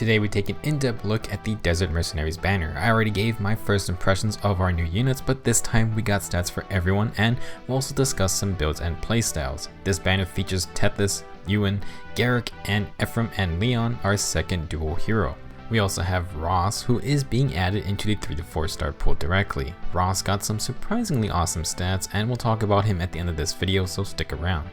Today we take an in-depth look at the Desert Mercenaries Banner. I already gave my first impressions of our new units, but this time we got stats for everyone, and we'll also discuss some builds and playstyles. This banner features Tethys, Ewan, Gerik, and Ephraim Lyon, our second duo hero. We also have Ross, who is being added into the 3 to 4 star pool directly. Ross got some surprisingly awesome stats, and we'll talk about him at the end of this video, so stick around.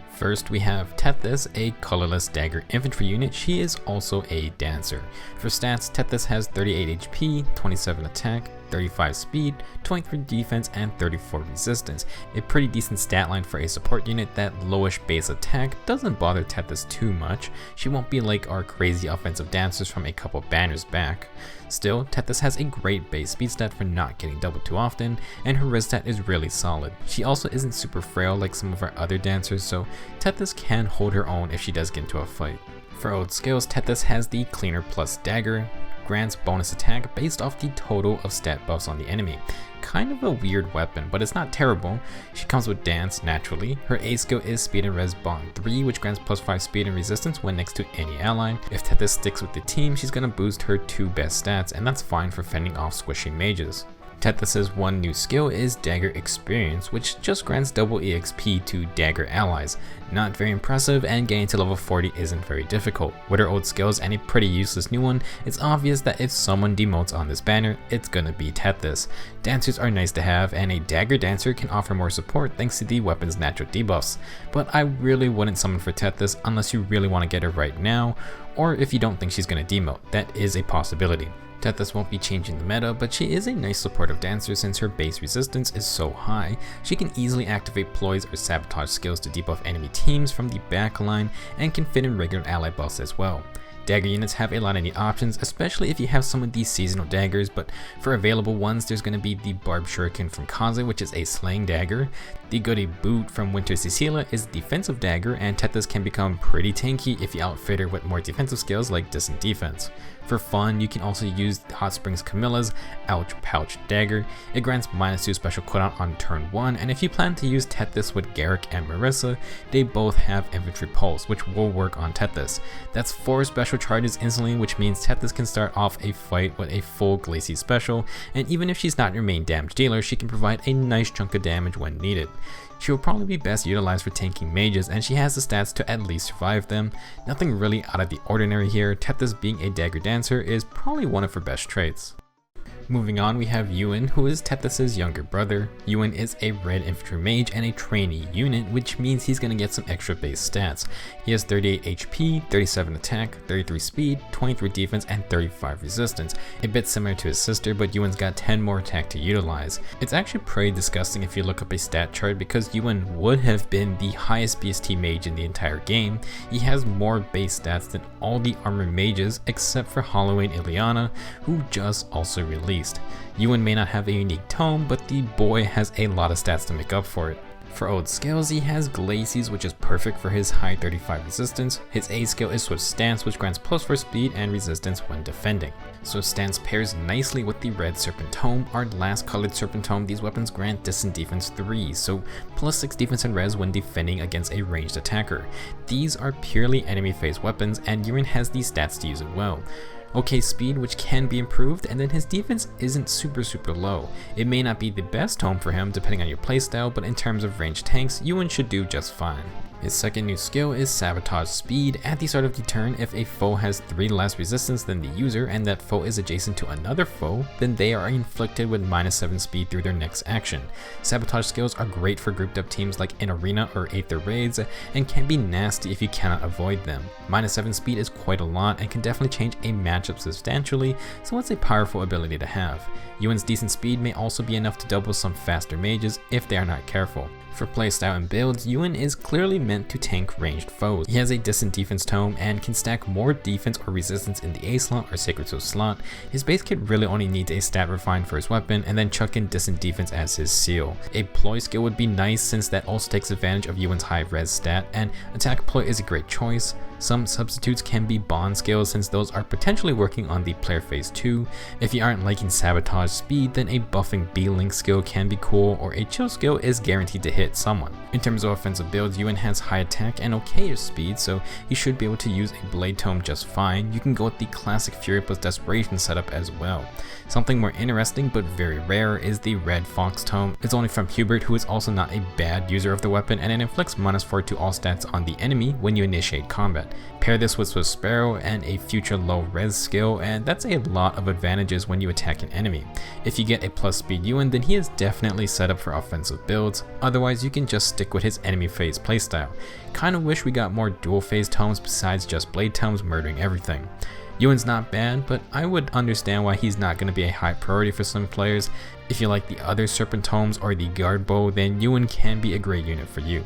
First, we have Tethys, a colorless dagger infantry unit. She is also a dancer. For stats, Tethys has 38 HP, 27 attack, 35 speed, 23 defense, and 34 resistance. A pretty decent stat line for a support unit. That lowish base attack doesn't bother Tethys too much. She won't be like our crazy offensive dancers from a couple banners back. Still, Tethys has a great base speed stat for not getting doubled too often, and her res stat is really solid. She also isn't super frail like some of our other dancers, so Tethys can hold her own if she does get into a fight. For old skills, Tethys has the Cleaner plus Dagger, grants bonus attack based off the total of stat buffs on the enemy. Kind of a weird weapon, but it's not terrible. She comes with Dance naturally. Her A skill is Speed and Res Bond 3, which grants +5 speed and resistance when next to any ally. If Tethys sticks with the team, she's gonna boost her 2 best stats, and that's fine for fending off squishy mages. Tethys' one new skill is Dagger Experience, which just grants double EXP to Dagger allies. Not very impressive, and getting to level 40 isn't very difficult. With her old skills and a pretty useless new one, it's obvious that if someone demotes on this banner, it's gonna be Tethys. Dancers are nice to have, and a Dagger Dancer can offer more support thanks to the weapon's natural debuffs. But I really wouldn't summon for Tethys unless you really want to get her right now, or if you don't think she's gonna demote. That is a possibility. Tethys won't be changing the meta, but she is a nice supportive dancer since her base resistance is so high. She can easily activate ploys or sabotage skills to debuff enemy teams from the backline, and can fit in regular ally buffs as well. Dagger units have a lot of neat options, especially if you have some of these seasonal daggers, but for available ones there's going to be the Barb Shuriken from Kaze, which is a slaying dagger. The Goody Boot from Winter Cecilia is a defensive dagger, and Tethys can become pretty tanky if you outfit her with more defensive skills like Distant Defense. For fun, you can also use Hot Springs Camilla's Ouch Pouch Dagger. It grants -2 special cooldown on turn 1, and if you plan to use Tethys with Gerik and Marissa, they both have Infantry Pulse, which will work on Tethys. That's 4 special charges instantly, which means Tethys can start off a fight with a full Glacy special, and even if she's not your main damage dealer, she can provide a nice chunk of damage when needed. She will probably be best utilized for tanking mages, and she has the stats to at least survive them. Nothing really out of the ordinary here. Tethys being a dagger dancer is probably one of her best traits. Moving on, we have Ewan, who is Tethys' younger brother. Ewan is a red infantry mage and a trainee unit, which means he's going to get some extra base stats. He has 38 HP, 37 attack, 33 speed, 23 defense, and 35 resistance. A bit similar to his sister, but Ewan's got 10 more attack to utilize. It's actually pretty disgusting if you look up a stat chart, because Ewan would have been the highest BST mage in the entire game. He has more base stats than all the armored mages except for Halloween Ileana, who just also released. Ewan may not have a unique tome, but the boy has a lot of stats to make up for it. For old skills, he has Glacies, which is perfect for his high 35 resistance. His A skill is Swift Stance, which grants +4 speed and resistance when defending. Swift Stance pairs nicely with the red Serpent Tome. Our last colored Serpent Tome, these weapons grant Distant Defense 3, so +6 defense and res when defending against a ranged attacker. These are purely enemy phase weapons, and Ewan has these stats to use it well. Okay speed, which can be improved, and then his defense isn't super low. It may not be the best tome for him depending on your playstyle, but in terms of ranged tanks, Ewan should do just fine. His second new skill is Sabotage Speed. At the start of the turn, if a foe has 3 less resistance than the user and that foe is adjacent to another foe, then they are inflicted with -7 speed through their next action. Sabotage skills are great for grouped up teams like in Arena or Aether raids, and can be nasty if you cannot avoid them. -7 speed is quite a lot and can definitely change a matchup substantially, so it's a powerful ability to have. Ewan's decent speed may also be enough to double some faster mages if they are not careful. For playstyle and builds, Ewan is clearly meant to tank ranged foes. He has a Distant Defense tome and can stack more defense or resistance in the A slot or Sacred Soul slot. His base kit really only needs a stat refine for his weapon, and then chuck in Distant Defense as his seal. A ploy skill would be nice since that also takes advantage of Ewan's high res stat, and attack ploy is a great choice. Some substitutes can be bond skills since those are potentially working on the player phase too. If you aren't liking sabotage speed, then a buffing B-link skill can be cool, or a chill skill is guaranteed to hit someone. In terms of offensive builds, Ewan has high attack and okayish speed, so you should be able to use a blade tome just fine. You can go with the classic Fury plus Desperation setup as well. Something more interesting but very rare is the Red Fox tome. It's only from Hubert, who is also not a bad user of the weapon, and it inflicts -4 to all stats on the enemy when you initiate combat. Pair this with Swift Sparrow and a future low res skill, and that's a lot of advantages when you attack an enemy. If you get a plus speed Ewan, then he is definitely set up for offensive builds. Otherwise, you can just stick with his enemy phase playstyle. Kinda wish we got more dual phase tomes besides just blade tomes murdering everything. Ewan's not bad, but I would understand why he's not going to be a high priority for some players. If you like the other Serpent tomes or the Guard Bow, then Ewan can be a great unit for you.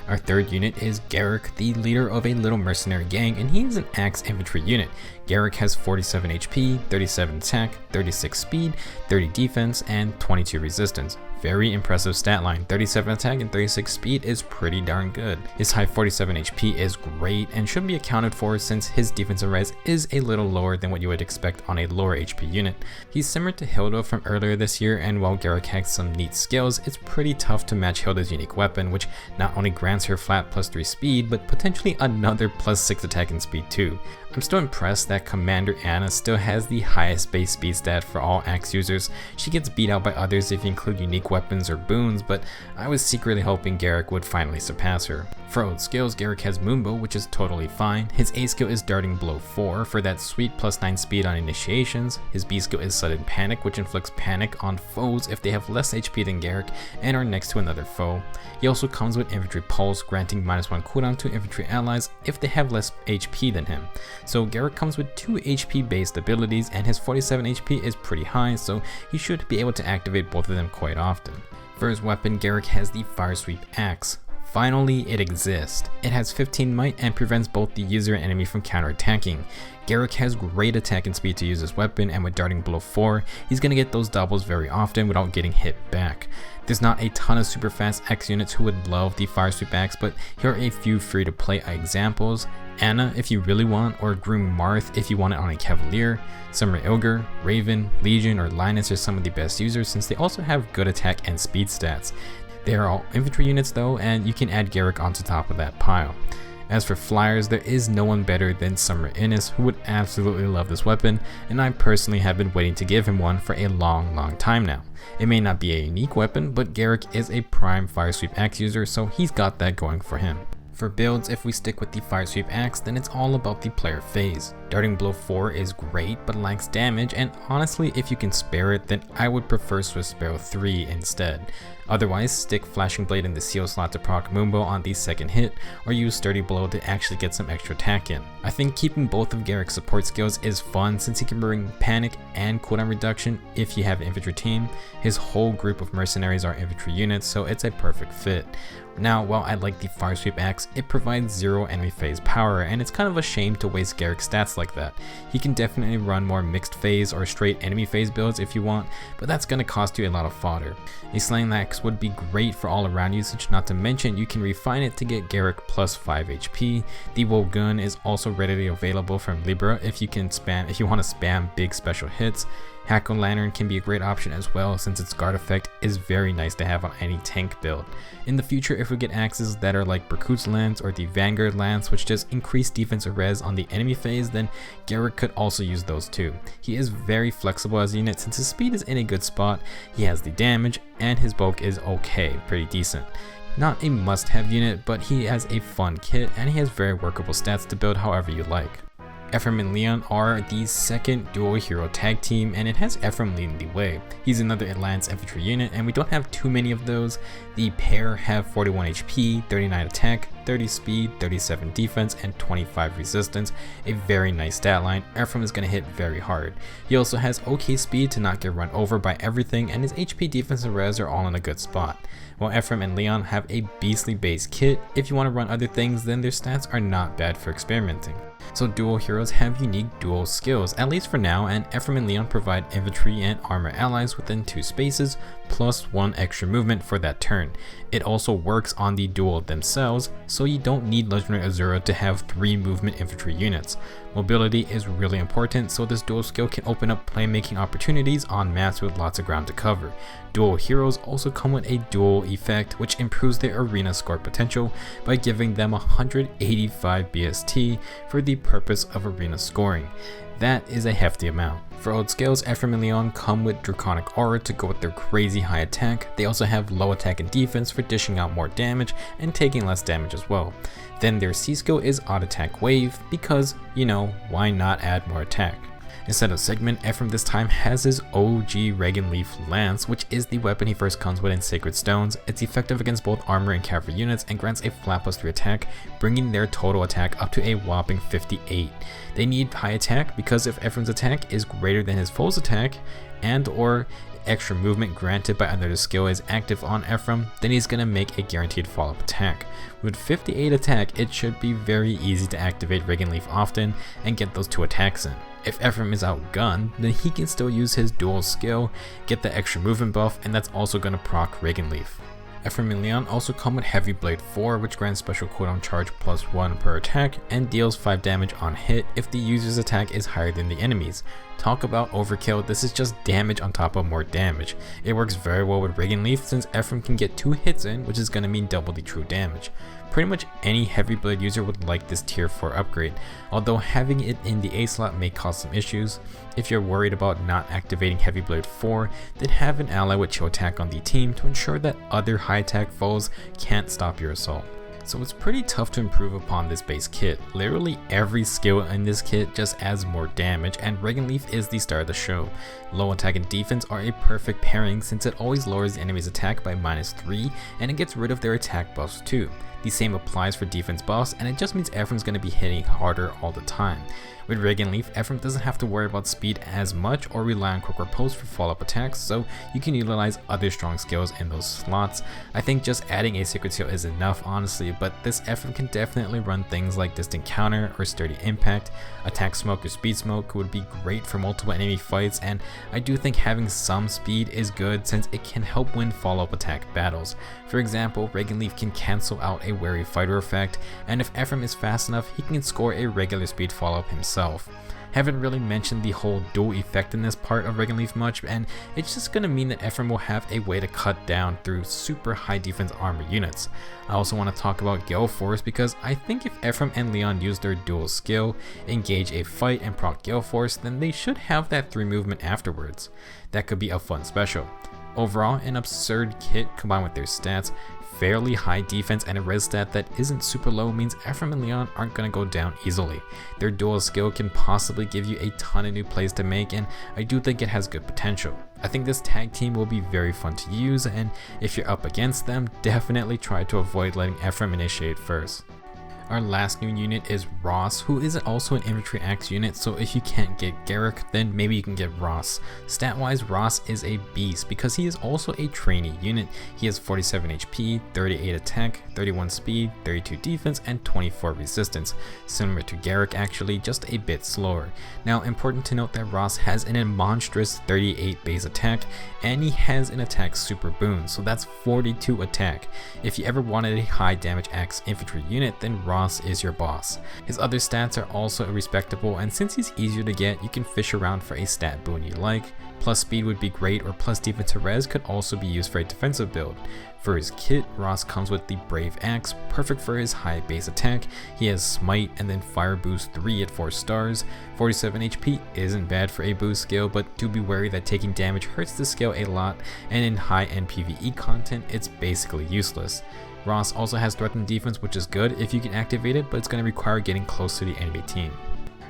Our third unit is Gerik, the leader of a little mercenary gang, and he is an axe infantry unit. Gerik has 47 HP, 37 attack, 36 speed, 30 defense, and 22 resistance. Very impressive stat line. 37 attack and 36 speed is pretty darn good. His high 47 HP is great and should be accounted for since his defensive res is a little lower than what you would expect on a lower HP unit. He's similar to Hilda from earlier this year, and while Gerik has some neat skills, it's pretty tough to match Hilda's unique weapon, which not only grants her flat +3 speed, but potentially another +6 attack and speed too. I'm still impressed that Commander Anna still has the highest base speed stat for all axe users. She gets beat out by others if you include unique weapons or boons, but I was secretly hoping Gerik would finally surpass her. For old skills, Gerik has Moonbow, which is totally fine. His A skill is Darting Blow 4 for that sweet +9 speed on initiations. His B skill is Sudden Panic, which inflicts panic on foes if they have less HP than Gerik and are next to another foe. He also comes with Infantry Pulse, granting -1 cooldown to infantry allies if they have less HP than him. So Gerik comes with 2 HP based abilities, and his 47 HP is pretty high, so he should be able to activate both of them quite often. For his weapon, Gerik has the Fire Sweep Axe. Finally, it exists. It has 15 might and prevents both the user and enemy from counterattacking. Gerik has great attack and speed to use his weapon, and with Darting Blow 4, he's going to get those doubles very often without getting hit back. There's not a ton of super fast X units who would love the Fire Sweep Axe, but here are a few free to play examples. Anna if you really want, or Groom Marth if you want it on a Cavalier. Summer Ilger, Raven, Legion, or Linus are some of the best users since they also have good attack and speed stats. They are all infantry units though, and you can add Gerik onto top of that pile. As for flyers, there is no one better than Summer Innis, who would absolutely love this weapon, and I personally have been waiting to give him one for a long time now. It may not be a unique weapon, but Gerik is a prime Fire Sweep Axe user, so he's got that going for him. For builds, if we stick with the Fire Sweep Axe, then it's all about the player phase. Darting Blow 4 is great, but lacks damage, and honestly, if you can spare it, then I would prefer Swift Sparrow 3 instead. Otherwise, stick Flashing Blade in the seal slot to proc Moonbow on the second hit, or use Sturdy Blow to actually get some extra attack in. I think keeping both of Gerik's support skills is fun since he can bring panic and cooldown reduction if you have an infantry team. His whole group of mercenaries are infantry units, so it's a perfect fit. Now, while I like the Fire Sweep Axe, it provides 0 enemy phase power, and it's kind of a shame to waste Gerik's stats like that. He can definitely run more mixed phase or straight enemy phase builds if you want, but that's going to cost you a lot of fodder. A Slaying Axe would be great for all around usage, not to mention you can refine it to get Gerik plus 5 HP. The Wogun is also readily available from Libra if you want to spam big special hits. Hack-O-Lantern can be a great option as well since its guard effect is very nice to have on any tank build. In the future, if we get axes that are like Berkut's Lance or the Vanguard Lance, which just increase defensive res on the enemy phase, then Gerik could also use those too. He is very flexible as a unit since his speed is in a good spot, he has the damage, and his bulk is okay, pretty decent. Not a must-have unit, but he has a fun kit and he has very workable stats to build however you like. Ephraim and Lyon are the second Duo Hero tag team, and it has Ephraim leading the way. He's another Atlantis infantry unit, and we don't have too many of those. The pair have 41 HP, 39 attack, 30 speed, 37 defense, and 25 resistance. A very nice stat line. Ephraim is going to hit very hard. He also has okay speed to not get run over by everything, and his HP, defense, and res are all in a good spot. While Ephraim and Lyon have a beastly base kit, if you want to run other things, then their stats are not bad for experimenting. So dual heroes have unique dual skills, at least for now, and Ephraim and Lyon provide infantry and armor allies within 2 spaces, plus 1 extra movement for that turn. It also works on the duel themselves, so you don't need Legendary Azura to have 3 movement infantry units. Mobility is really important, so this dual skill can open up playmaking opportunities on maps with lots of ground to cover. Dual heroes also come with a dual effect, which improves their arena score potential by giving them 185 BST for the purpose of arena scoring. That is a hefty amount. For old skills, Ephraim and Lyon come with Draconic Aura to go with their crazy high attack. They also have low attack and defense for dishing out more damage and taking less damage as well. Then their C skill is Odd Attack Wave because, why not add more attack? Instead of Segment, Ephraim this time has his OG Regan Leaf Lance, which is the weapon he first comes with in Sacred Stones. It's effective against both armor and cavalry units and grants a flat +3 attack, bringing their total attack up to a whopping 58. They need high attack because if Ephraim's attack is greater than his foe's attack and or extra movement granted by another skill is active on Ephraim, then he's going to make a guaranteed follow-up attack. With 58 attack, it should be very easy to activate Regan Leaf often and get those 2 attacks in. If Ephraim is outgunned, then he can still use his dual skill, get the extra movement buff, and that's also going to proc Regan Leaf. Ephraim and Lyon also come with Heavy Blade 4, which grants special cooldown charge +1 per attack and deals 5 damage on hit if the user's attack is higher than the enemy's. Talk about overkill, this is just damage on top of more damage. It works very well with Regan Leaf since Ephraim can get 2 hits in, which is going to mean double the true damage. Pretty much any Heavy Blade user would like this tier 4 upgrade, although having it in the A slot may cause some issues. If you're worried about not activating Heavy Blade 4, then have an ally with chill attack on the team to ensure that other high attack foes can't stop your assault. So it's pretty tough to improve upon this base kit. Literally every skill in this kit just adds more damage, and Regan Leaf is the star of the show. Low attack and defense are a perfect pairing since it always lowers the enemy's attack by -3 and it gets rid of their attack buffs too. The same applies for defense buffs, and it just means Ephraim's going to be hitting harder all the time. With Regan Leaf, Ephraim doesn't have to worry about speed as much or rely on quick riposte for follow-up attacks, so you can utilize other strong skills in those slots. I think just adding a Sacred Seal is enough honestly, but this Ephraim can definitely run things like Distant Counter or Sturdy Impact. Attack Smoke or Speed Smoke would be great for multiple enemy fights, and I do think having some speed is good since it can help win follow-up attack battles. For example, Regan Leaf can cancel out a Wary Fighter effect, and if Ephraim is fast enough, he can score a regular speed follow-up himself. Haven't really mentioned the whole dual effectiveness part of Regan Leaf much, and it's just going to mean that Ephraim will have a way to cut down through super high defense armor units. I also want to talk about Gale Force because I think if Ephraim and Lyon use their dual skill, engage a fight and proc Gale Force, then they should have that 3 movement afterwards. That could be a fun special. Overall, an absurd kit combined with their stats, fairly high defense, and a res stat that isn't super low means Ephraim and Lyon aren't going to go down easily. Their dual skill can possibly give you a ton of new plays to make, and I do think it has good potential. I think this tag team will be very fun to use, and if you're up against them, definitely try to avoid letting Ephraim initiate first. Our last new unit is Ross, who is also an infantry axe unit, so if you can't get Gerik, then maybe you can get Ross. Stat-wise, Ross is a beast because he is also a trainee unit. He has 47 HP, 38 attack, 31 speed, 32 defense, and 24 resistance. Similar to Gerik actually, just a bit slower. Now, important to note that Ross has an monstrous 38 base attack, and he has an attack super boon, so that's 42 attack. If you ever wanted a high damage axe infantry unit, then Ross is your boss. His other stats are also respectable, and since he's easier to get, you can fish around for a stat boon you like. Plus speed would be great, or plus defense to res could also be used for a defensive build. For his kit, Ross comes with the Brave Axe, perfect for his high base attack. He has Smite and then Fire Boost 3 at 4 stars. 47 HP isn't bad for a boost skill, but do be wary that taking damage hurts the skill a lot, and in high-end PvE content, it's basically useless. Ross also has Threatened Defense, which is good if you can activate it, but it's going to require getting close to the enemy team.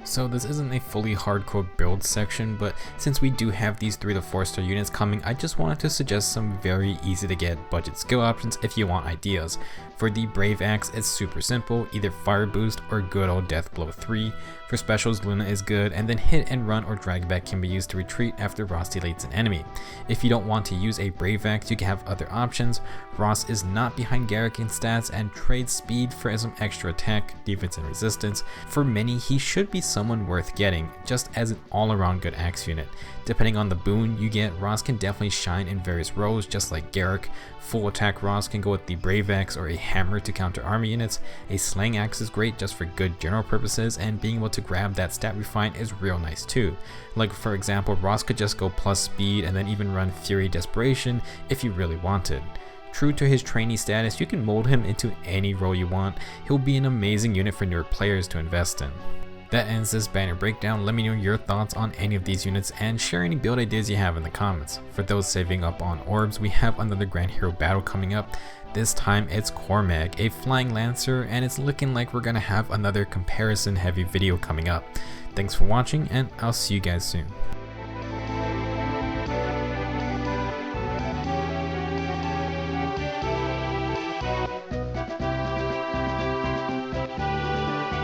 So this isn't a fully hardcore build section, but since we do have these 3 to 4 star units coming, I just wanted to suggest some very easy to get budget skill options if you want ideas. For the Brave Axe, it's super simple, either Fire Boost or good old Death Blow 3. For specials, Luna is good, and then Hit and Run or Drag Back can be used to retreat after Ross deletes an enemy. If you don't want to use a Brave Axe, you can have other options. Ross is not behind Gerik in stats and trades speed for some extra attack, defense, and resistance. For many, he should be someone worth getting, just as an all-around good axe unit. Depending on the boon you get, Ross can definitely shine in various roles, just like Gerik. Full attack Ross can go with the Brave Axe or a hammer to counter army units. A slaying axe is great just for good general purposes, and being able to grab that stat refine is real nice too. Like for example, Ross could just go plus speed and then even run Fury Desperation if you really wanted. True to his trainee status, you can mold him into any role you want. He'll be an amazing unit for newer players to invest in. That ends this banner breakdown. Let me know your thoughts on any of these units and share any build ideas you have in the comments. For those saving up on orbs, we have another Grand Hero battle coming up. This time it's Cormag, a flying lancer, and it's looking like we're gonna have another comparison heavy video coming up. Thanks for watching, and I'll see you guys soon.